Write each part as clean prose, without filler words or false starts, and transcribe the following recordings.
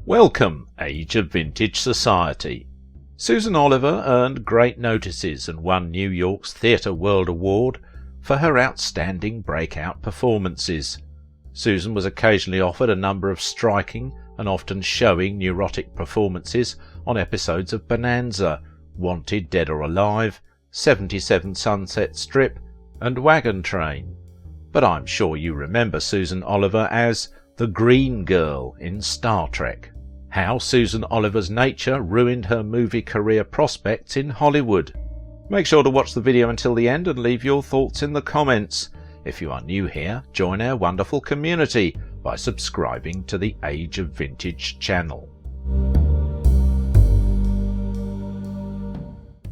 Welcome, Age of Vintage Society. Susan Oliver earned great notices and won New York's Theatre World Award for her outstanding breakout performances. Susan was occasionally offered a number of striking and often showing neurotic performances on episodes of Bonanza, Wanted Dead or Alive, 77 Sunset Strip and Wagon Train. But I'm sure you remember Susan Oliver as the Green Girl in Star Trek. How Susan Oliver's nature ruined her movie career prospects in Hollywood. Make sure to watch the video until the end and leave your thoughts in the comments. If you are new here, join our wonderful community by subscribing to the Age of Vintage channel.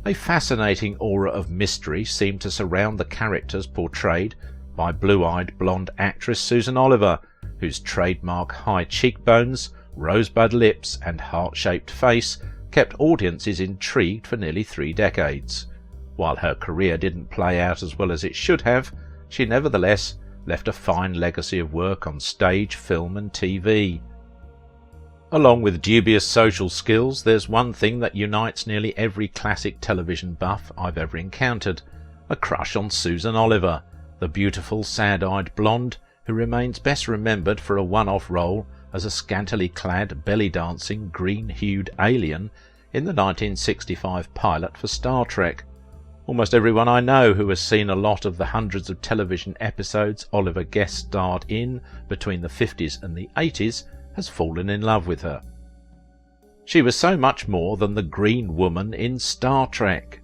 A fascinating aura of mystery seemed to surround the characters portrayed by blue-eyed blonde actress Susan Oliver, whose trademark high cheekbones, rosebud lips and heart-shaped face kept audiences intrigued for nearly 3 decades. While her career didn't play out as well as it should have, she nevertheless left a fine legacy of work on stage, film and TV. Along with dubious social skills, there's one thing that unites nearly every classic television buff I've ever encountered: a crush on Susan Oliver, the beautiful sad-eyed blonde who remains best remembered for a one-off role as a scantily clad, belly-dancing, green-hued alien in the 1965 pilot for Star Trek. Almost everyone I know who has seen a lot of the hundreds of television episodes Oliver guest-starred in between the 50s and the 80s has fallen in love with her. She was so much more than the Green Woman in Star Trek.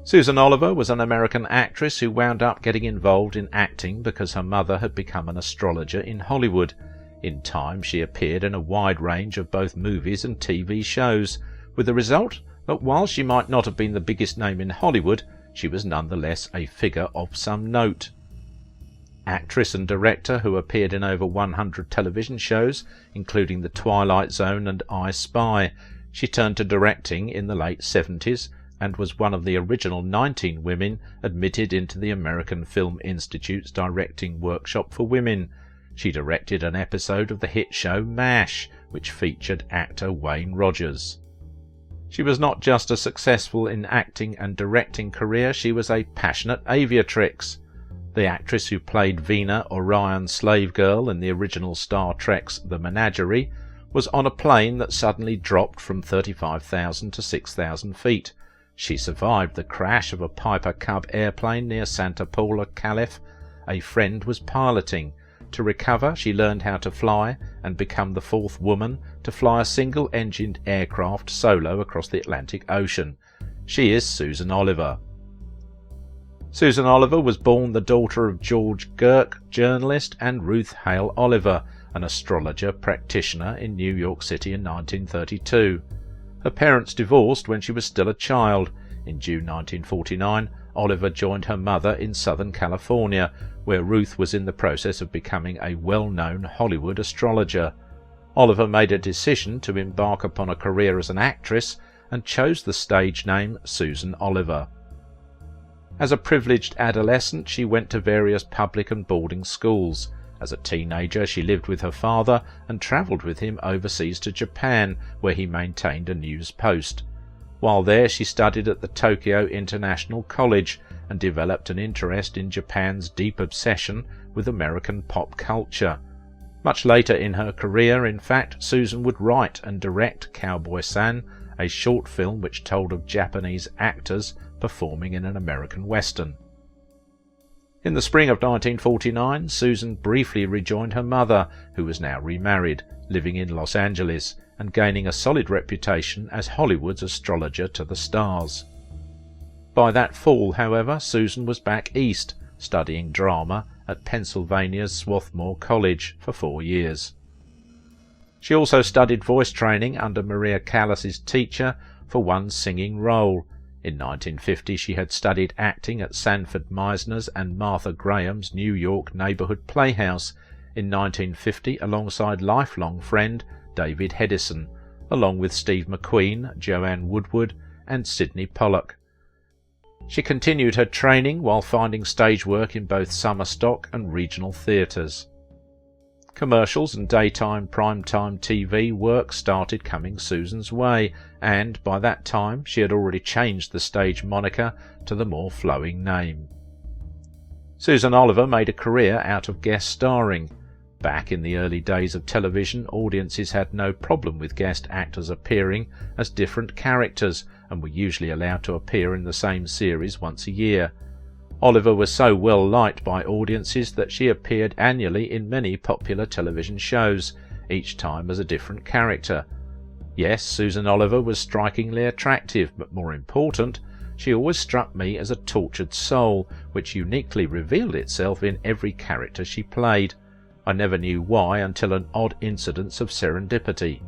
Susan Oliver was an American actress who wound up getting involved in acting because her mother had become an astrologer in Hollywood. In time, she appeared in a wide range of both movies and TV shows, with the result that while she might not have been the biggest name in Hollywood, she was nonetheless a figure of some note. Actress and director who appeared in over 100 television shows, including The Twilight Zone and I Spy, she turned to directing in the late 70s and was one of the original 19 women admitted into the American Film Institute's directing workshop for women. She directed an episode of the hit show MASH, which featured actor Wayne Rogers. She was not just a successful in acting and directing career, she was a passionate aviatrix. The actress who played Vina Orion Slave Girl in the original Star Trek's The Menagerie was on a plane that suddenly dropped from 35,000 to 6,000 feet. She survived the crash of a Piper Cub airplane near Santa Paula, Calif. A friend was piloting. To recover, she learned how to fly and become the 4th woman to fly a single-engined aircraft solo across the Atlantic Ocean. She is Susan Oliver. Susan Oliver was born the daughter of George Girk, journalist, and Ruth Hale Oliver, an astrologer practitioner in New York City in 1932. Her parents divorced when she was still a child. In June 1949, Oliver joined her mother in Southern California, where Ruth was in the process of becoming a well-known Hollywood astrologer. Oliver made a decision to embark upon a career as an actress and chose the stage name Susan Oliver. As a privileged adolescent, she went to various public and boarding schools. As a teenager, she lived with her father and travelled with him overseas to Japan, where he maintained a news post. While there, she studied at the Tokyo International College and developed an interest in Japan's deep obsession with American pop culture. Much later in her career, in fact, Susan would write and direct Cowboy-san, a short film which told of Japanese actors performing in an American Western. In the spring of 1949, Susan briefly rejoined her mother, who was now remarried, living in Los Angeles, and gaining a solid reputation as Hollywood's astrologer to the stars. By that fall, however, Susan was back east, studying drama at Pennsylvania's Swarthmore College for 4 years. She also studied voice training under Maria Callas's teacher for one singing role. In 1950 she had studied acting at Sanford Meisner's and Martha Graham's New York neighborhood playhouse, in 1950 alongside lifelong friend David Hedison, along with Steve McQueen, Joanne Woodward and Sidney Pollack. She continued her training while finding stage work in both summer stock and regional theatres. Commercials and daytime primetime TV work started coming Susan's way, and by that time she had already changed the stage moniker to the more flowing name. Susan Oliver made a career out of guest starring. Back in the early days of television, audiences had no problem with guest actors appearing as different characters and were usually allowed to appear in the same series once a year. Oliver was so well liked by audiences that she appeared annually in many popular television shows, each time as a different character. Yes, Susan Oliver was strikingly attractive, but more important, she always struck me as a tortured soul, which uniquely revealed itself in every character she played. I never knew why until an odd incidence of serendipity.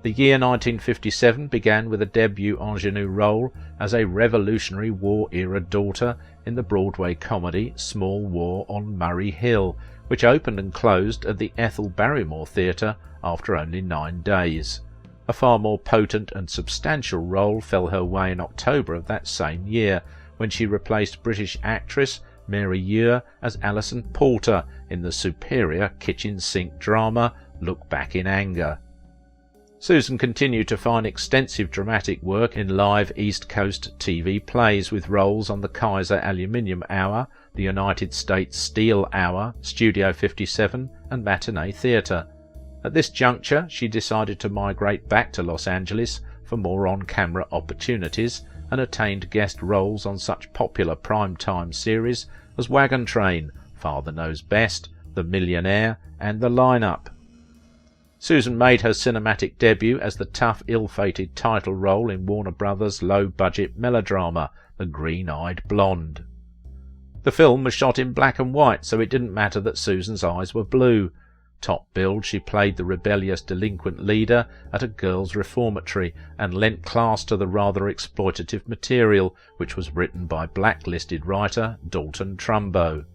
The year 1957 began with a debut ingenue role as a Revolutionary War-era daughter in the Broadway comedy Small War on Murray Hill, which opened and closed at the Ethel Barrymore Theatre after only 9 days. A far more potent and substantial role fell her way in October of that same year, when she replaced British actress Mary Ure as Alison Porter in the superior kitchen sink drama Look Back in Anger. Susan continued to find extensive dramatic work in live East Coast TV plays with roles on the Kaiser Aluminium Hour, the United States Steel Hour, Studio 57 and Matinee Theatre. At this juncture she decided to migrate back to Los Angeles for more on-camera opportunities and attained guest roles on such popular prime-time series as Wagon Train, Father Knows Best, The Millionaire and The Line-Up. Susan made her cinematic debut as the tough, ill-fated title role in Warner Brothers' low-budget melodrama, The Green-Eyed Blonde. The film was shot in black and white, so it didn't matter that Susan's eyes were blue. Top billed, she played the rebellious delinquent leader at a girls' reformatory and lent class to the rather exploitative material, which was written by blacklisted writer Dalton Trumbo.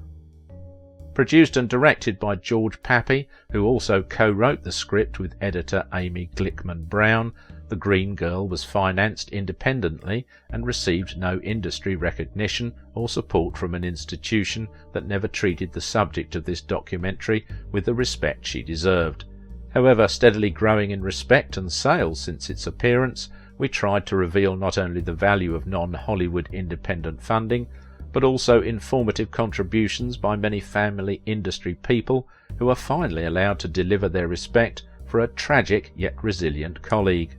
Produced and directed by George Pappy, who also co-wrote the script with editor Amy Glickman Brown, The Green Girl was financed independently and received no industry recognition or support from an institution that never treated the subject of this documentary with the respect she deserved. However, steadily growing in respect and sales since its appearance, we tried to reveal not only the value of non-Hollywood independent funding, but also informative contributions by many family industry people who are finally allowed to deliver their respect for a tragic yet resilient colleague.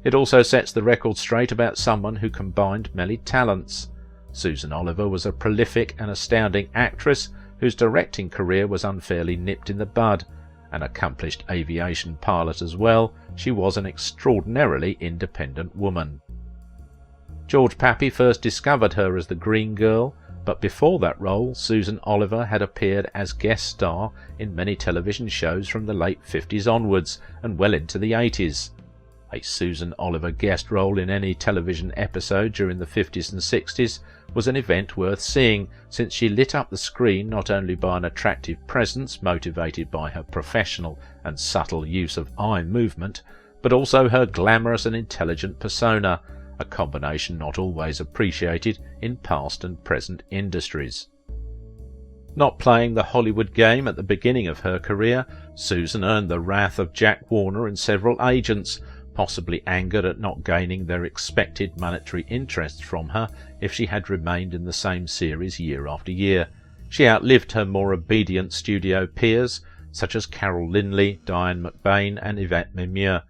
It also sets the record straight about someone who combined many talents. Susan Oliver was a prolific and astounding actress whose directing career was unfairly nipped in the bud. An accomplished aviation pilot as well, she was an extraordinarily independent woman. George Pappy first discovered her as the Green Girl, but before that role Susan Oliver had appeared as guest star in many television shows from the late 50s onwards and well into the 80s. A Susan Oliver guest role in any television episode during the 50s and 60s was an event worth seeing, since she lit up the screen not only by an attractive presence motivated by her professional and subtle use of eye movement, but also her glamorous and intelligent persona, a combination not always appreciated in past and present industries. Not playing the Hollywood game at the beginning of her career, Susan earned the wrath of Jack Warner and several agents, possibly angered at not gaining their expected monetary interest from her if she had remained in the same series year after year. She outlived her more obedient studio peers, such as Carol Lynley, Diane McBain and Yvette Mimieux,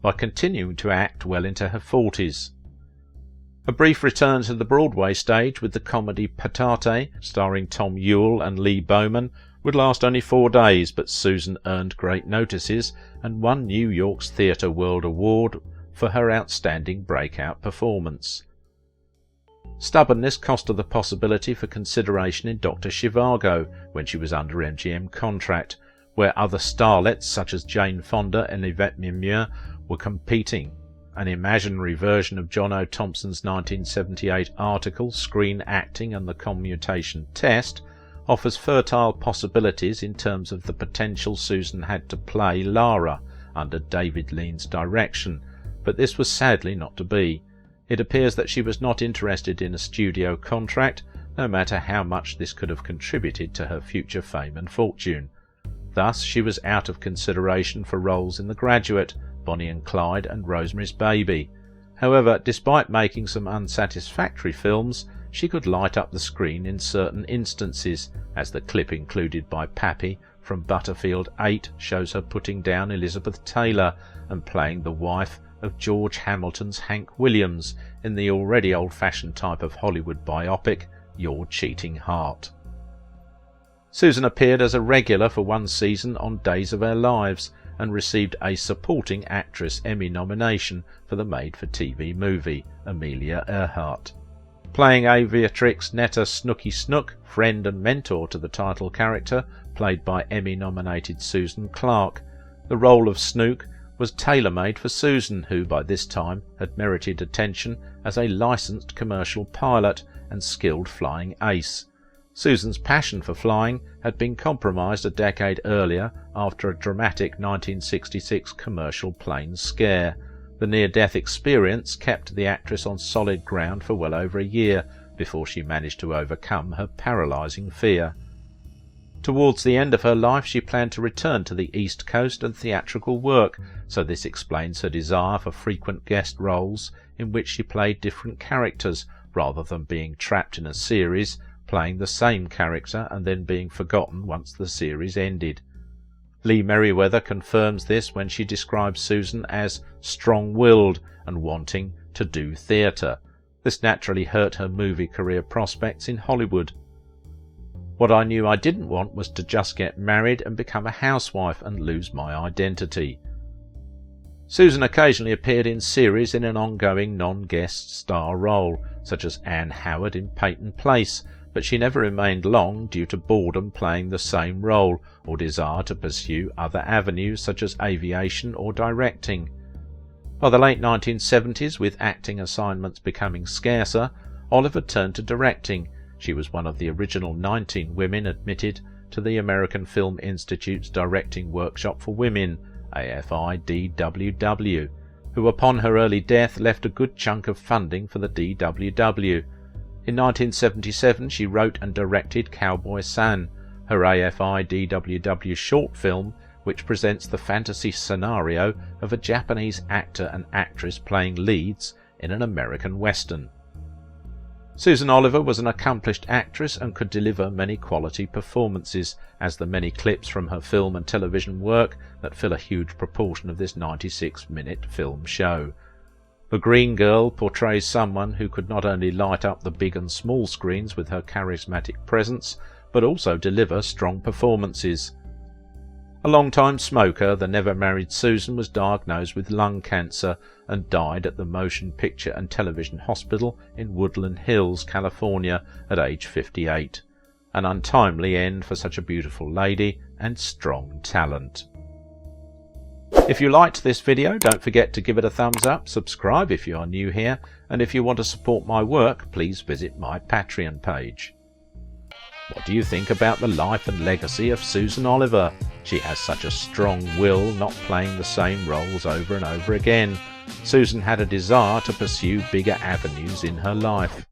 by continuing to act well into her 40s. A brief return to the Broadway stage with the comedy Patate, starring Tom Ewell and Lee Bowman, would last only 4 days, but Susan earned great notices and won New York's Theatre World Award for her outstanding breakout performance. Stubbornness cost her the possibility for consideration in Dr. Chivago when she was under MGM contract, where other starlets such as Jane Fonda and Yvette Mimieux were competing. An imaginary version of John O. Thompson's 1978 article Screen Acting and the Commutation Test offers fertile possibilities in terms of the potential Susan had to play Lara under David Lean's direction, but this was sadly not to be. It appears that she was not interested in a studio contract, no matter how much this could have contributed to her future fame and fortune. Thus she was out of consideration for roles in The Graduate, Bonnie and Clyde and Rosemary's Baby. However, despite making some unsatisfactory films, she could light up the screen in certain instances, as the clip included by Pappy from Butterfield 8 shows her putting down Elizabeth Taylor and playing the wife of George Hamilton's Hank Williams in the already old-fashioned type of Hollywood biopic, Your Cheating Heart. Susan appeared as a regular for one season on Days of Our Lives and received a Supporting Actress Emmy nomination for the made-for-TV movie, Amelia Earhart. Playing aviatrix Netta Snooky Snook, friend and mentor to the title character, played by Emmy-nominated Susan Clark, the role of Snook was tailor-made for Susan, who by this time had merited attention as a licensed commercial pilot and skilled flying ace. Susan's passion for flying had been compromised a decade earlier after a dramatic 1966 commercial plane scare. The near-death experience kept the actress on solid ground for well over a year before she managed to overcome her paralysing fear. Towards the end of her life she planned to return to the East Coast and theatrical work, so this explains her desire for frequent guest roles in which she played different characters rather than being trapped in a series, playing the same character and then being forgotten once the series ended. Lee Merriweather confirms this when she describes Susan as strong-willed and wanting to do theatre. This naturally hurt her movie career prospects in Hollywood. What I knew I didn't want was to just get married and become a housewife and lose my identity. Susan occasionally appeared in series in an ongoing non-guest star role, such as Anne Howard in Peyton Place, but she never remained long due to boredom playing the same role or desire to pursue other avenues such as aviation or directing. By the late 1970s, with acting assignments becoming scarcer, Oliver turned to directing. She was one of the original 19 women admitted to the American Film Institute's Directing Workshop for Women, AFI-DWW, who upon her early death left a good chunk of funding for the DWW. In 1977 she wrote and directed Cowboy San, her AFI-DWW short film which presents the fantasy scenario of a Japanese actor and actress playing leads in an American Western. Susan Oliver was an accomplished actress and could deliver many quality performances, as the many clips from her film and television work that fill a huge proportion of this 96-minute film show. The Green Girl portrays someone who could not only light up the big and small screens with her charismatic presence, but also deliver strong performances. A long-time smoker, the never-married Susan was diagnosed with lung cancer and died at the Motion Picture and Television Hospital in Woodland Hills, California, at age 58. An untimely end for such a beautiful lady and strong talent. If you liked this video, don't forget to give it a thumbs up, subscribe if you are new here, and if you want to support my work, please visit my Patreon page. What do you think about the life and legacy of Susan Oliver? She has such a strong will, not playing the same roles over and over again. Susan had a desire to pursue bigger avenues in her life.